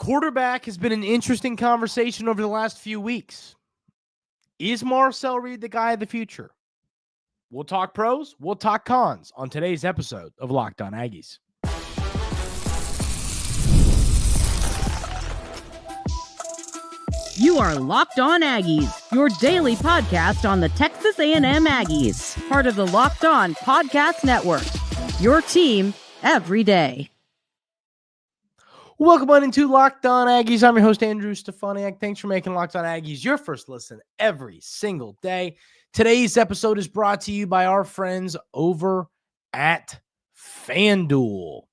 Quarterback has been an interesting conversation over the last few weeks. Is Marcel Reed the guy of the future? We'll talk pros, we'll talk cons on today's episode of Locked On Aggies. You are Locked On Aggies, your daily podcast on the Texas A&M Aggies, part of the Locked On Podcast Network, your team every day. Welcome on into Locked On Aggies. I'm your host, Andrew Stefaniak. Thanks for making Locked On Aggies your first listen every single day. Today's episode is brought to you by our friends over at FanDuel.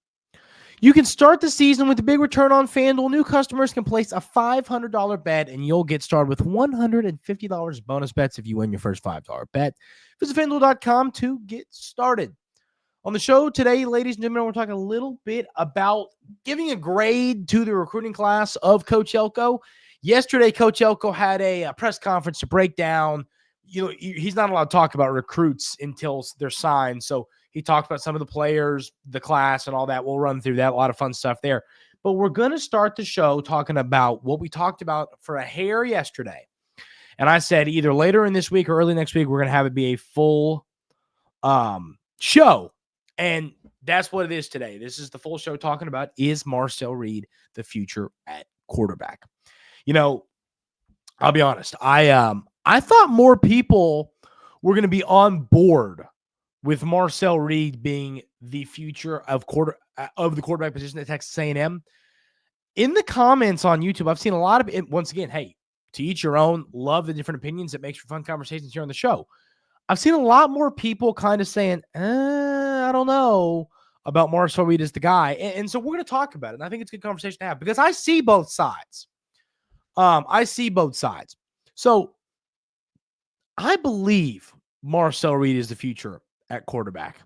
You can start the season with a big return on FanDuel. New customers can place a $500 bet, and you'll get started with $150 bonus bets if you win your first $5 bet. Visit FanDuel.com to get started. On the show today, ladies and gentlemen, we're talking a little bit about giving a grade to the recruiting class of Coach Elko. Yesterday, Coach Elko had a press conference to break down. He's not allowed to talk about recruits until they're signed. So he talked about some of the players, the class, and all that. We'll run through that. A lot of fun stuff there. But we're going to start the show talking about what we talked about for a hair yesterday. And I said either later in this week or early next week, we're going to have it be a full show. And that's what it is today. This is the full show talking about, is Marcel Reed the future at quarterback? I'll be honest. I thought more people were going to be on board with Marcel Reed being the future of the quarterback position at Texas A&M. In the comments on YouTube, I've seen a lot of it. Once again, hey, to each your own. Love the different opinions. It makes for fun conversations here on the show. I've seen a lot more people kind of saying, I don't know about Marcel Reed as the guy. And so we're going to talk about it. And I think it's a good conversation to have because I see both sides. So I believe Marcel Reed is the future at quarterback.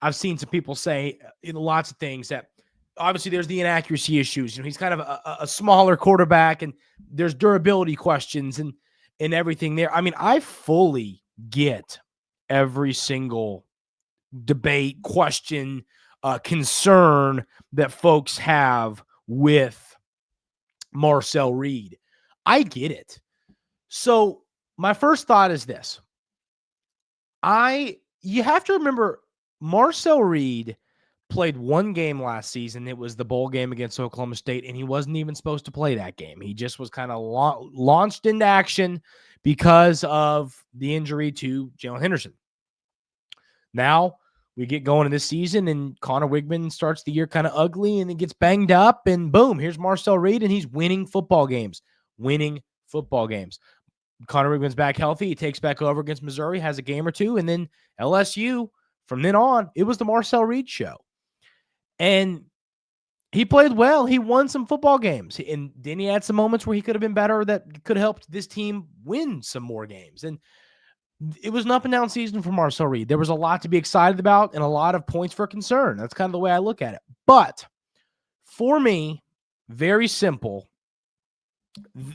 I've seen some people say lots of things that obviously there's the inaccuracy issues. He's kind of a smaller quarterback and there's durability questions and everything there. I mean, I fully get every single debate, question, concern that folks have with Marcel Reed. I get it. So my first thought is this. You have to remember Marcel Reed played one game last season. It was the bowl game against Oklahoma State, and he wasn't even supposed to play that game. He just was kind of launched into action because of the injury to Jalen Henderson. Now we get going in this season, and Connor Wigman starts the year kind of ugly, and it gets banged up, and boom, here's Marcel Reed, and he's winning football games. Connor Wigman's back healthy. He takes back over against Missouri, has a game or two, and then LSU, from then on, it was the Marcel Reed show. And he played well. He won some football games. And then he had some moments where he could have been better that could have helped this team win some more games. And it was an up-and-down season for Marcel Reed. There was a lot to be excited about and a lot of points for concern. That's kind of the way I look at it. But for me, very simple,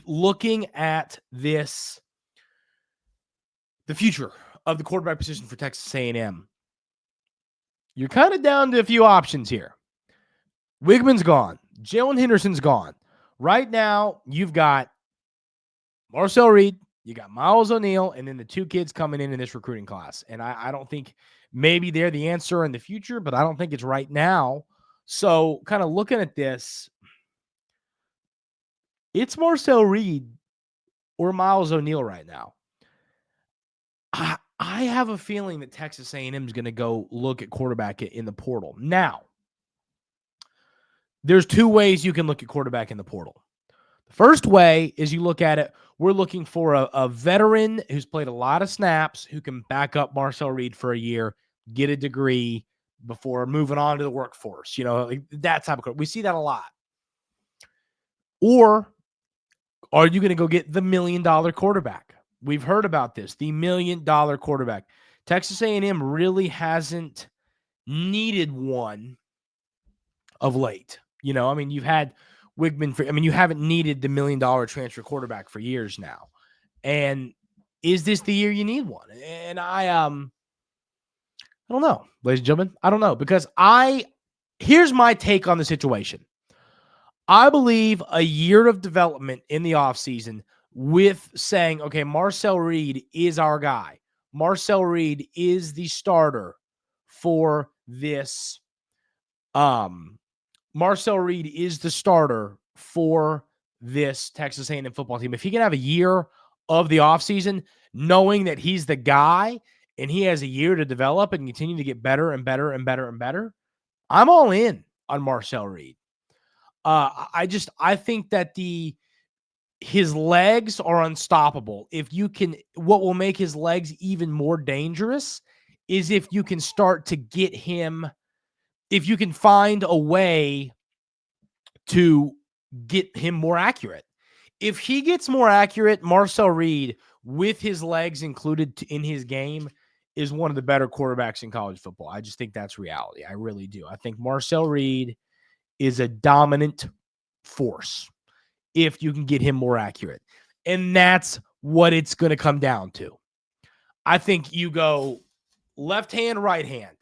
looking at this, the future of the quarterback position for Texas A&M, you're kind of down to a few options here. Wigman's gone. Jalen Henderson's gone. Right now, you've got Marcel Reed, you got Miles O'Neal, and then the two kids coming in this recruiting class. And I don't think maybe they're the answer in the future, but I don't think it's right now. So kind of looking at this, it's Marcel Reed or Miles O'Neal right now. I have a feeling that Texas A&M is going to go look at quarterback in the portal. Now, there's two ways you can look at quarterback in the portal. The first way is you look at it, we're looking for a veteran who's played a lot of snaps, who can back up Marcel Reed for a year, get a degree before moving on to the workforce. Like that type of, we see that a lot. Or are you going to go get the $1 million quarterback? We've heard about this, the $1 million quarterback. Texas A&M really hasn't needed one of late. You've had Wigman you haven't needed the $1 million transfer quarterback for years now. And is this the year you need one? And I don't know, ladies and gentlemen. I don't know, because here's my take on the situation. I believe a year of development in the offseason with saying, okay, Marcel Reed is our guy. Marcel Reed is the starter for this. Marcel Reed is the starter for this Texas A&M football team. If he can have a year of the offseason knowing that he's the guy and he has a year to develop and continue to get better and better and better and better, I'm all in on Marcel Reed. I think that his legs are unstoppable. What will make his legs even more dangerous is if you can start to get him, if you can find a way to get him more accurate. If he gets more accurate, Marcel Reed, with his legs included in his game, is one of the better quarterbacks in college football. I just think that's reality. I really do. I think Marcel Reed is a dominant force if you can get him more accurate. And that's what it's going to come down to. I think you go left hand, right hand.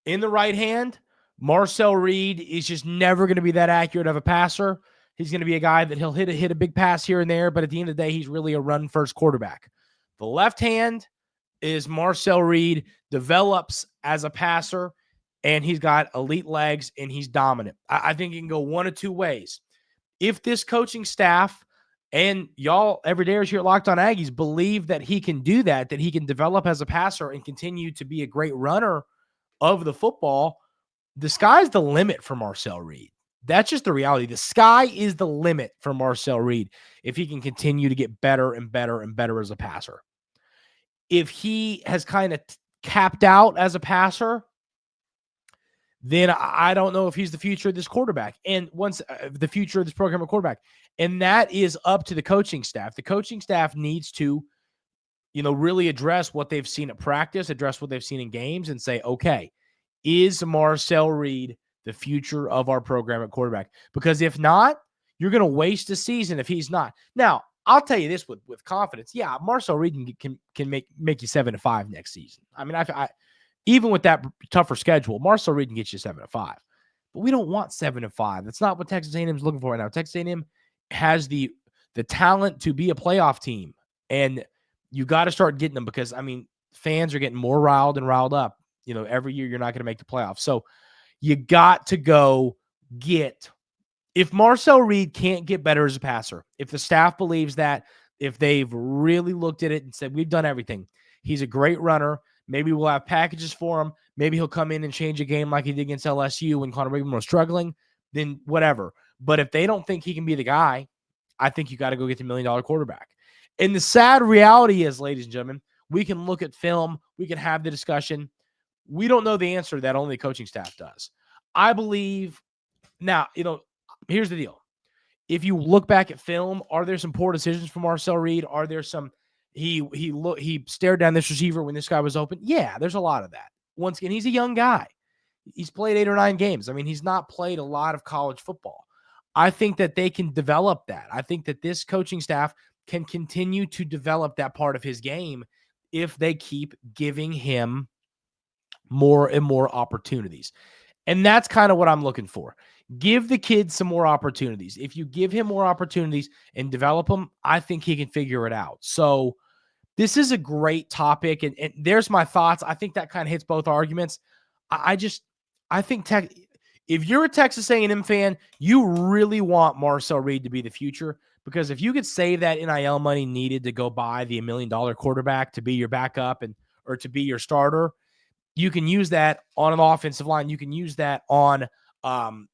In the right hand, Marcel Reed is just never going to be that accurate of a passer. He's going to be a guy that he'll hit a big pass here and there, but at the end of the day, he's really a run-first quarterback. The left hand is Marcel Reed, develops as a passer, and he's got elite legs, and he's dominant. I think he can go one of two ways. If this coaching staff and y'all everydayers here at Locked On Aggies believe that he can do that he can develop as a passer and continue to be a great runner of the football, the sky's the limit for Marcel Reed. That's just the reality. The sky is the limit for Marcel Reed if he can continue to get better and better and better as a passer. If he has kind of capped out as a passer, then I don't know if he's the future of this quarterback and once the future of this program at quarterback. And that is up to the coaching staff. The coaching staff needs to, really address what they've seen at practice, address what they've seen in games and say, okay, is Marcel Reed the future of our program at quarterback? Because if not, you're going to waste a season if he's not. Now, I'll tell you this with confidence. Yeah, Marcel Reed can make you 7-5 next season. I mean, I even with that tougher schedule, Marcel Reed can get you 7-5. But we don't want 7-5. That's not what Texas A&M is looking for right now. Texas A&M has the talent to be a playoff team, and you got to start getting them because, I mean, fans are getting more riled up. Every year you're not going to make the playoffs. So you got to go get – if Marcel Reed can't get better as a passer, if the staff believes that, if they've really looked at it and said, we've done everything, he's a great runner, maybe we'll have packages for him, maybe he'll come in and change a game like he did against LSU when Connor Rigman was struggling, then whatever. But if they don't think he can be the guy, I think you got to go get the $1 million quarterback. And the sad reality is, ladies and gentlemen, we can look at film, we can have the discussion. We don't know the answer to that, only the coaching staff does. I believe now, here's the deal. If you look back at film, are there some poor decisions from Marcel Reed? Are there some he stared down this receiver when this guy was open? Yeah, there's a lot of that. Once again, he's a young guy. He's played 8 or 9 games. I mean, he's not played a lot of college football. I think that they can develop that. I think that this coaching staff can continue to develop that part of his game if they keep giving him more and more opportunities. And that's kind of what I'm looking for. Give the kid some more opportunities. If you give him more opportunities and develop him, I think he can figure it out. So this is a great topic. And there's my thoughts. I think that kind of hits both arguments. I think if you're a Texas A&M fan, you really want Marcel Reed to be the future, because if you could save that NIL money needed to go buy the $1 million quarterback to be your backup or to be your starter, you can use that on an offensive line. You can use that on some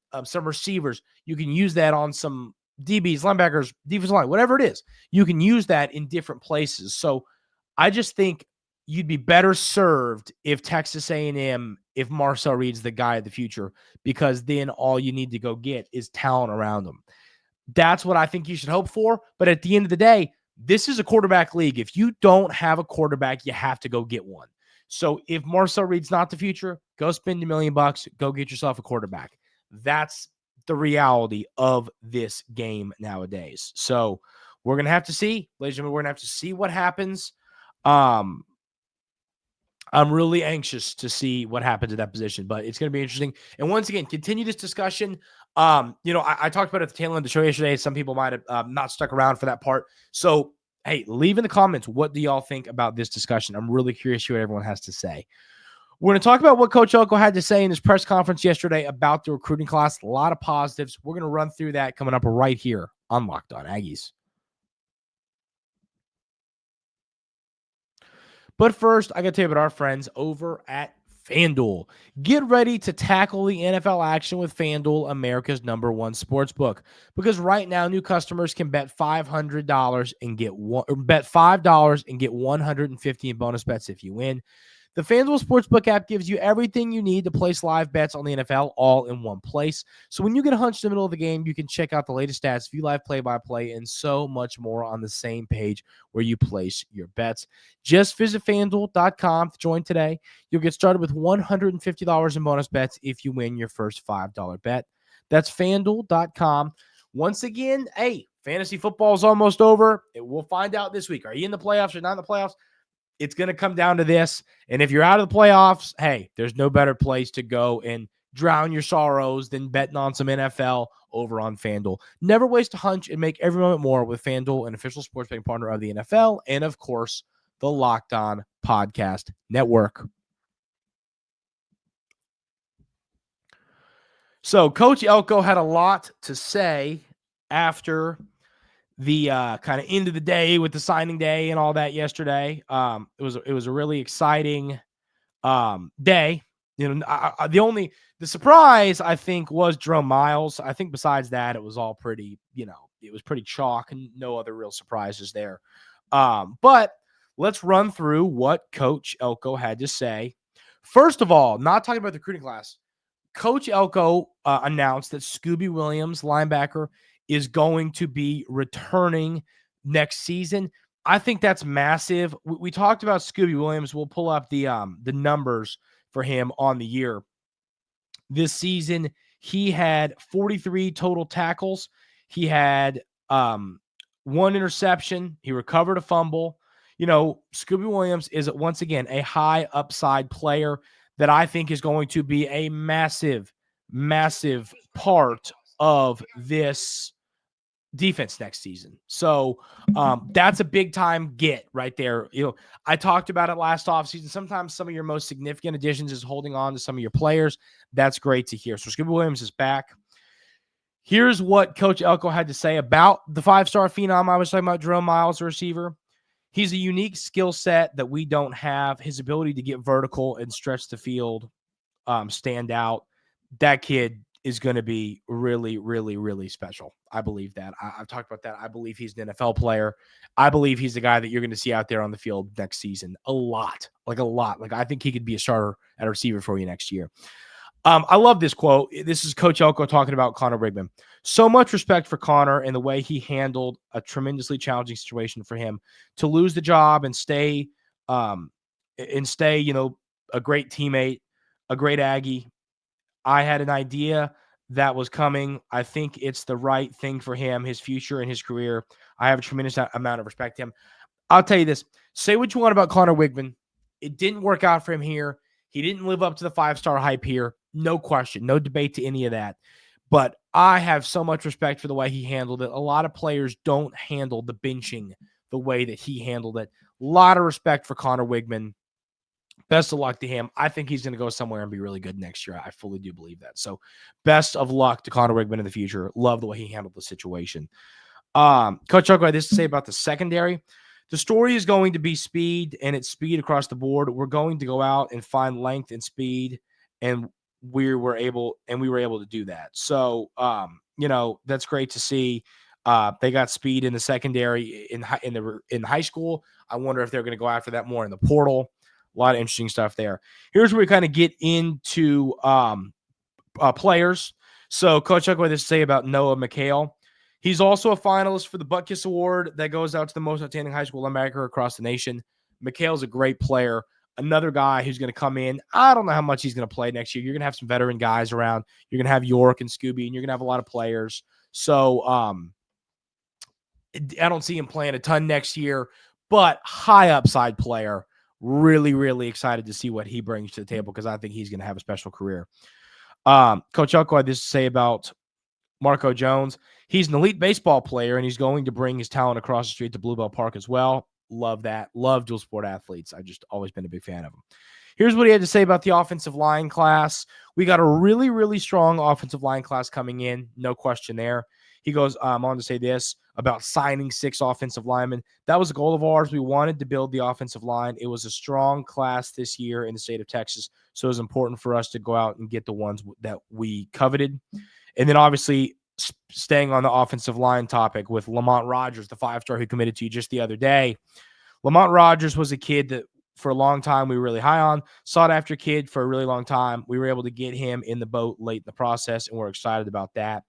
receivers. You can use that on some DBs, linebackers, defensive line, whatever it is. You can use that in different places. So I just think you'd be better served if Texas A&M, if Marcel Reed's the guy of the future, because then all you need to go get is talent around him. That's what I think you should hope for. But at the end of the day, this is a quarterback league. If you don't have a quarterback, you have to go get one. So if Marcel Reed's not the future, go spend $1 million, go get yourself a quarterback. That's the reality of this game nowadays. So we're going to have to see, ladies and gentlemen, we're going to have to see what happens. I'm really anxious to see what happens at that position, but it's going to be interesting. And once again, continue this discussion. I talked about it at the tail end of the show yesterday. Some people might have not stuck around for that part. So, hey, leave in the comments, what do y'all think about this discussion? I'm really curious to hear what everyone has to say. We're going to talk about what Coach Elko had to say in his press conference yesterday about the recruiting class. A lot of positives. We're going to run through that coming up right here on Locked On Aggies. But first, I got to tell you about our friends over at FanDuel. Get ready to tackle the NFL action with FanDuel, America's #1 sportsbook. Because right now, new customers can bet $500 and bet $5 and get $150 in bonus bets if you win. The FanDuel Sportsbook app gives you everything you need to place live bets on the NFL all in one place. So when you get a hunch in the middle of the game, you can check out the latest stats, view live play-by-play, and so much more on the same page where you place your bets. Just visit FanDuel.com to join today. You'll get started with $150 in bonus bets if you win your first $5 bet. That's FanDuel.com. Once again, hey, fantasy football is almost over. We'll find out this week. Are you in the playoffs or not in the playoffs? It's going to come down to this. And if you're out of the playoffs, hey, there's no better place to go and drown your sorrows than betting on some NFL over on FanDuel. Never waste a hunch and make every moment more with FanDuel, an official sports betting partner of the NFL, and of course, the Locked On Podcast Network. So Coach Elko had a lot to say after the kind of end of the day with the signing day and all that yesterday. It was a really exciting day. The surprise I think was Jerome Miles. I think besides that, it was all pretty, it was pretty chalk and no other real surprises there. But let's run through what Coach Elko had to say. First of all, not talking about the recruiting class, Coach Elko announced that Scooby Williams, linebacker, is going to be returning next season. I think that's massive. We talked about Scooby Williams. We'll pull up the numbers for him on the year. This season, he had 43 total tackles. He had 1 interception. He recovered a fumble. Scooby Williams is once again a high upside player that I think is going to be a massive, massive part of this defense next season. So that's a big time get right there. I talked about it last offseason. Sometimes some of your most significant additions is holding on to some of your players. That's great to hear. So Scooby Williams is back. Here's what Coach Elko had to say about the 5-star phenom I was talking about, Jerome Miles, the receiver. He's a unique skill set that we don't have. His ability to get vertical and stretch the field, stand out. That kid is going to be really, really, really special. I believe that. I've talked about that. I believe he's an NFL player. I believe he's the guy that you're going to see out there on the field next season. A lot. Like I think he could be a starter at a receiver for you next year. I love this quote. This is Coach Elko talking about Connor Wigman. So much respect for Connor and the way he handled a tremendously challenging situation for him to lose the job and stay, a great teammate, a great Aggie. I had an idea that was coming. I think it's the right thing for him, his future and his career. I have a tremendous amount of respect to him. I'll tell you this. Say what you want about Connor Wigman. It didn't work out for him here. He didn't live up to the 5-star hype here. No question. No debate to any of that. But I have so much respect for the way he handled it. A lot of players don't handle the benching the way that he handled it. A lot of respect for Connor Wigman. Best of luck to him. I think he's going to go somewhere and be really good next year. I fully do believe that. So best of luck to Connor Wigman in the future. Love the way he handled the situation. Coach Elko had this to say about the secondary. The story is going to be speed, and it's speed across the board. We're going to go out and find length and speed, and we were able to do that. So, that's great to see. They got speed in the secondary in high school. I wonder if they're going to go after that more in the portal. A lot of interesting stuff there. Here's where we kind of get into players. So Coach Elko had this to say about Noah McHale. He's also a finalist for the Butkus Award that goes out to the most outstanding high school linebacker across the nation. McHale's a great player. Another guy who's going to come in. I don't know how much he's going to play next year. You're going to have some veteran guys around. You're going to have York and Scooby, and you're going to have a lot of players. So I don't see him playing a ton next year, but high upside player. Really, really excited to see what he brings to the table because I think he's going to have a special career. Coach Elko had this to say about Marco Jones. He's an elite baseball player, and he's going to bring his talent across the street to Bluebell Park as well. Love that. Love dual sport athletes. I've just always been a big fan of them. Here's what he had to say about the offensive line class. We got a really, really strong offensive line class coming in. No question there. He goes on to say this about signing 6 offensive linemen. That was a goal of ours. We wanted to build the offensive line. It was a strong class this year in the state of Texas, so it was important for us to go out and get the ones that we coveted. And then obviously staying on the offensive line topic with Lamont Rogers, the 5-star who committed to you just the other day. Lamont Rogers was a kid that for a long time we were really high on, sought after kid for a really long time. We were able to get him in the boat late in the process, and we're excited about that.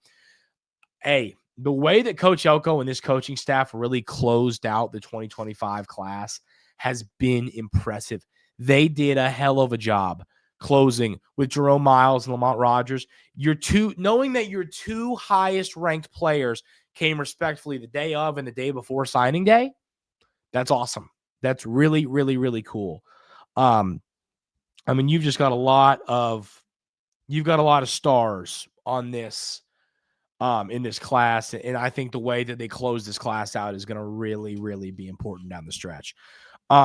Hey, the way that Coach Elko and this coaching staff really closed out the 2025 class has been impressive. They did a hell of a job closing with Jerome Miles and Lamont Rogers. Knowing that your 2 highest ranked players came respectively the day of and the day before signing day, that's awesome. That's really, really, really cool. I mean, you've got a lot of stars on this in this class, and I think the way that they close this class out is going to really, really be important down the stretch.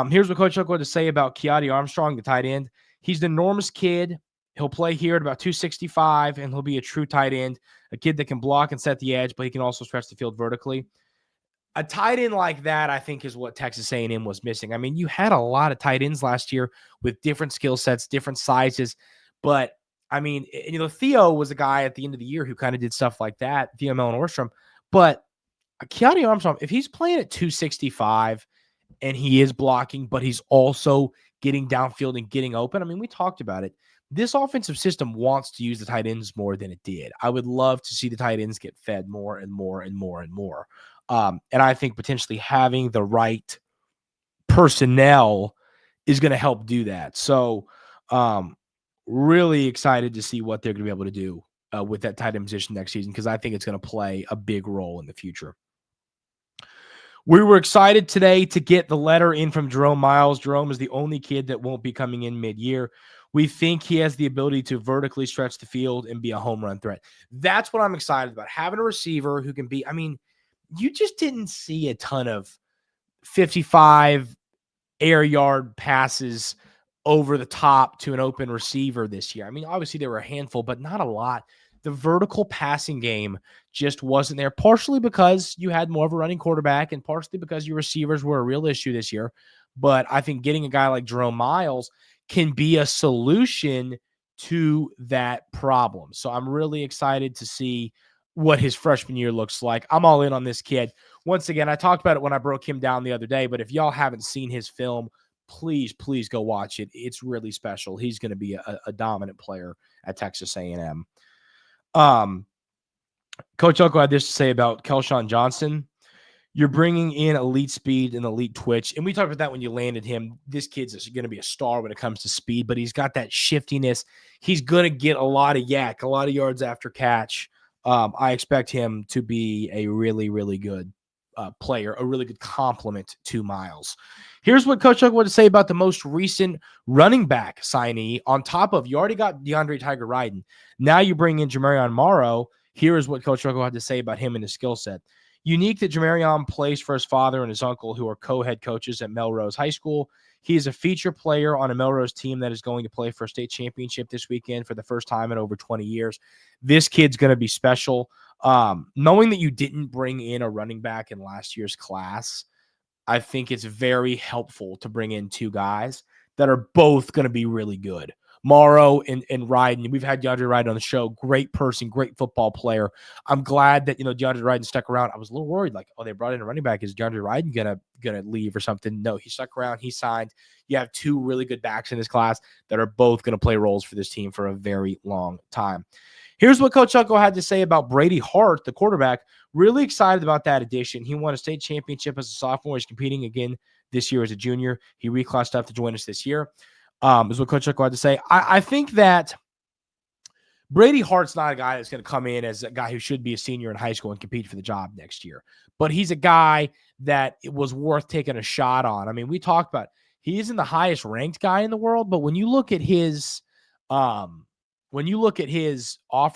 Here's what Coach Elko had to say about Keati Armstrong, the tight end. He's an enormous kid. He'll play here at about 265, and he'll be a true tight end, a kid that can block and set the edge, but he can also stretch the field vertically. A tight end like that, I think, is what Texas A&M was missing. I mean, you had a lot of tight ends last year with different skill sets, different sizes, but I mean, Theo was a guy at the end of the year who kind of did stuff like that, Theo Mellon-Orstrom, but Keati Armstrong, if he's playing at 265 and he is blocking, but he's also getting downfield and getting open. I mean, we talked about it. This offensive system wants to use the tight ends more than it did. I would love to see the tight ends get fed more and more and more and more. And I think potentially having the right personnel is going to help do that. So really excited to see what they're going to be able to do with that tight end position next season, because I think it's going to play a big role in the future. We were excited today to get the letter in from Jerome Miles. Jerome is the only kid that won't be coming in mid-year. We think he has the ability to vertically stretch the field and be a home run threat. That's what I'm excited about. Having a receiver who can be, I mean, you just didn't see a ton of 55 air yard passes over the top to an open receiver this year. I mean, obviously there were a handful, but not a lot. The vertical passing game just wasn't there, partially because you had more of a running quarterback and partially because your receivers were a real issue this year. But I think getting a guy like Jerome Miles can be a solution to that problem. So I'm really excited to see what his freshman year looks like. I'm all in on this kid. Once again, I talked about it when I broke him down the other day, but if y'all haven't seen his film, please go watch it. It's really special. He's going to be a dominant player at Texas A&M. Coach Elko had this to say about Kelshawn Johnson. You're bringing in elite speed and elite twitch. And we talked about that when you landed him. This kid's going to be a star when it comes to speed, but he's got that shiftiness. He's going to get a lot of yak, a lot of yards after catch. I expect him to be a really, really good player, a really good complement to Miles. Here's what Coach Elko had to say about the most recent running back signee. On top of, you already got DeAndre Tiger Ryden. Now you bring in Jamarion Morrow. Here is what Coach Elko had to say about him and his skill set. Unique that Jamarion plays for his father and his uncle, who are co-head coaches at Melrose High School. He is a feature player on a Melrose team that is going to play for a state championship this weekend for the first time in over 20 years. This kid's going to be special. Knowing that you didn't bring in a running back in last year's class, I think it's very helpful to bring in 2 guys that are both going to be really good. Morrow and Ryden. We've had DeAndre Ryden on the show. Great person, great football player. I'm glad that, DeAndre Ryden stuck around. I was a little worried, like, oh, they brought in a running back. Is DeAndre Ryden gonna leave or something? No, he stuck around. He signed. You have 2 really good backs in this class that are both going to play roles for this team for a very long time. Here's what Coach Elko had to say about Brady Hart, the quarterback. Really excited about that addition. He won a state championship as a sophomore. He's competing again this year as a junior. He reclassed up to join us this year. Is what Coach Elko had to say. I think that Brady Hart's not a guy that's going to come in as a guy who should be a senior in high school and compete for the job next year. But he's a guy that it was worth taking a shot on. I mean, we talked about he isn't the highest ranked guy in the world, but when you look at his offer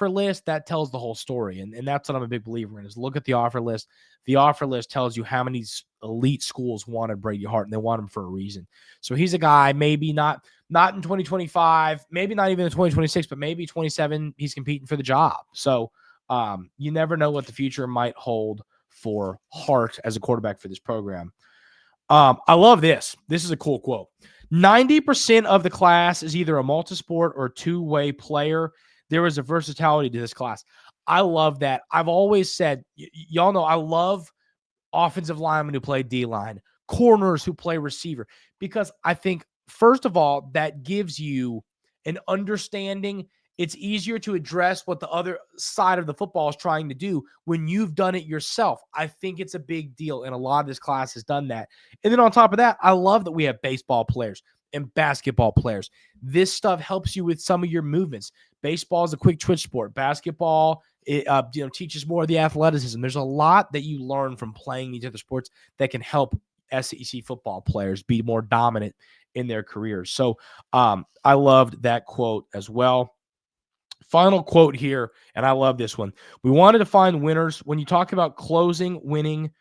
list, that tells the whole story. And that's what I'm a big believer in, is look at the offer list. The offer list tells you how many elite schools wanted Brady Hart, and they want him for a reason. So he's a guy, maybe not in 2025, maybe not even in 2026, but maybe 27, he's competing for the job. So you never know what the future might hold for Hart as a quarterback for this program. I love this. This is a cool quote. 90% of the class is either a multi-sport or two-way player. There is a versatility to this class. I love that. I've always said, y'all know I love offensive linemen who play D-line, corners who play receiver, because I think, first of all, that gives you an understanding. It's easier to address what the other side of the football is trying to do when you've done it yourself. I think it's a big deal, and a lot of this class has done that. And then on top of that, I love that we have baseball players and basketball players. This stuff helps you with some of your movements. Baseball is a quick twitch sport. Basketball, teaches more of the athleticism. There's a lot that you learn from playing these other sports that can help SEC football players be more dominant in their careers. So I loved that quote as well. Final quote here, and I love this one. We wanted to find winners. When you talk about closing, winning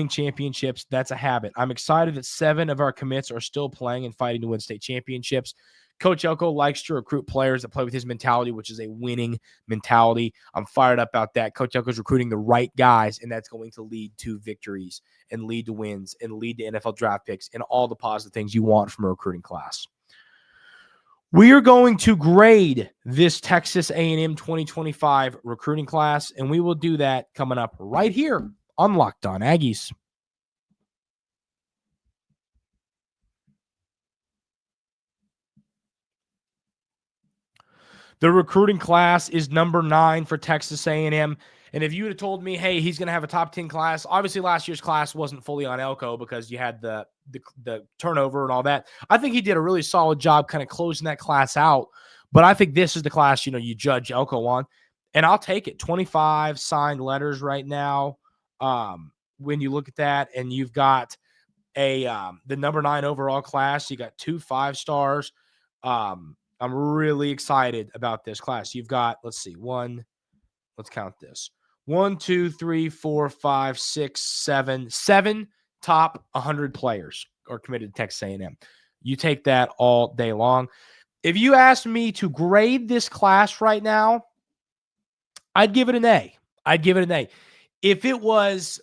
championships, that's a habit. I'm excited that 7 of our commits are still playing and fighting to win state championships. Coach Elko likes to recruit players that play with his mentality, which is a winning mentality. I'm fired up about that. Coach Elko is recruiting the right guys, and that's going to lead to victories and lead to wins and lead to NFL draft picks and all the positive things you want from a recruiting class. We are going to grade this Texas A&M 2025 recruiting class, and we will do that coming up right here on Locked On Aggies. The recruiting class is number 9 for Texas A&M. And if you would have told me, hey, he's going to have a top 10 class, obviously last year's class wasn't fully on Elko because you had the turnover and all that. I think he did a really solid job kind of closing that class out. But I think this is the class, you judge Elko on. And I'll take it. 25 signed letters right now. When you look at that, and you've got the number 9 overall class, you got 2 5-stars. I'm really excited about this class. You've got, let's count this. 1, 2, 3, 4, 5, 6, 7 top 100 players are committed to Texas A&M. You take that all day long. If you asked me to grade this class right now, I'd give it an A. If it was,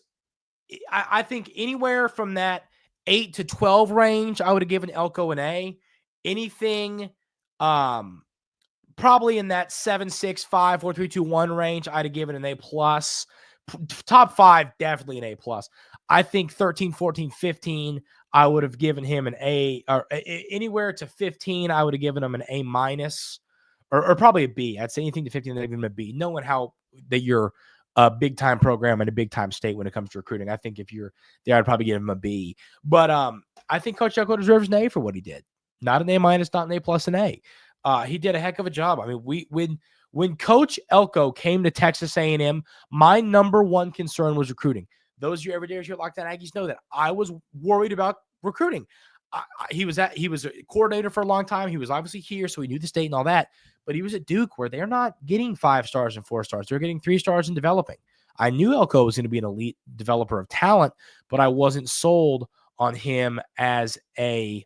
I think anywhere from that 8 to 12 range, I would have given Elko an A. Anything probably in that 7, 6, 5, 4, 3, 2, 1 range, I'd have given an A+. Top 5, definitely an A+. I think 13, 14, 15, I would have given him an A, or anywhere to 15, I would have given him an A-, or probably a B. I'd say anything to 15, I'd give him a B. Knowing how that you're a big-time program and a big-time state when it comes to recruiting, I think if you're there, I'd probably give him a B. But I think Coach Elko deserves an A for what he did. Not an A-, not an A+, an A. He did a heck of a job. I mean, when Coach Elko came to Texas A&M, my number one concern was recruiting. Those of you every day here at Locked On Aggies know that I was worried about recruiting. He was a coordinator for a long time. He was obviously here, so he knew the state and all that. But he was at Duke, where they're not getting 5 stars and 4 stars. They're getting 3 stars and developing. I knew Elko was going to be an elite developer of talent, but I wasn't sold on him as a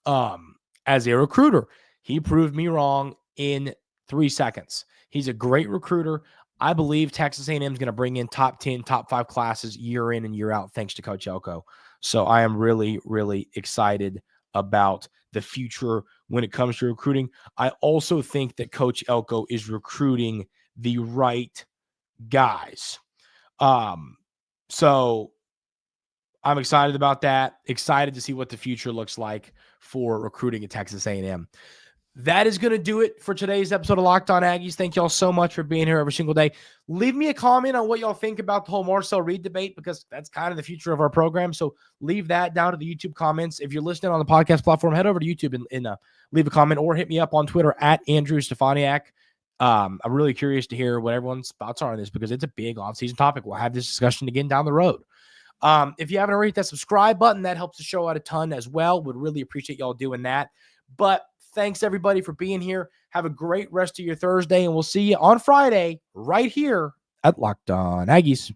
recruiter. He proved me wrong in 3 seconds. He's a great recruiter. I believe Texas A&M is going to bring in top 10, top 5 classes year in and year out, thanks to Coach Elko. So I am really, really excited about the future when it comes to recruiting. I also think that Coach Elko is recruiting the right guys. So I'm excited about that. Excited to see what the future looks like for recruiting at Texas A&M. That is going to do it for today's episode of Locked On Aggies. Thank y'all so much for being here every single day. Leave me a comment on what y'all think about the whole Marcel Reed debate, because that's kind of the future of our program. So leave that down to the YouTube comments. If you're listening on the podcast platform, head over to YouTube and leave a comment, or hit me up on Twitter at Andrew Stefaniak. I'm really curious to hear what everyone's thoughts are on this, because it's a big off-season topic. We'll have this discussion again down the road. If you haven't already hit that subscribe button, that helps the show out a ton as well. Would really appreciate y'all doing that. But thanks everybody for being here. Have a great rest of your Thursday, and we'll see you on Friday right here at Locked On Aggies.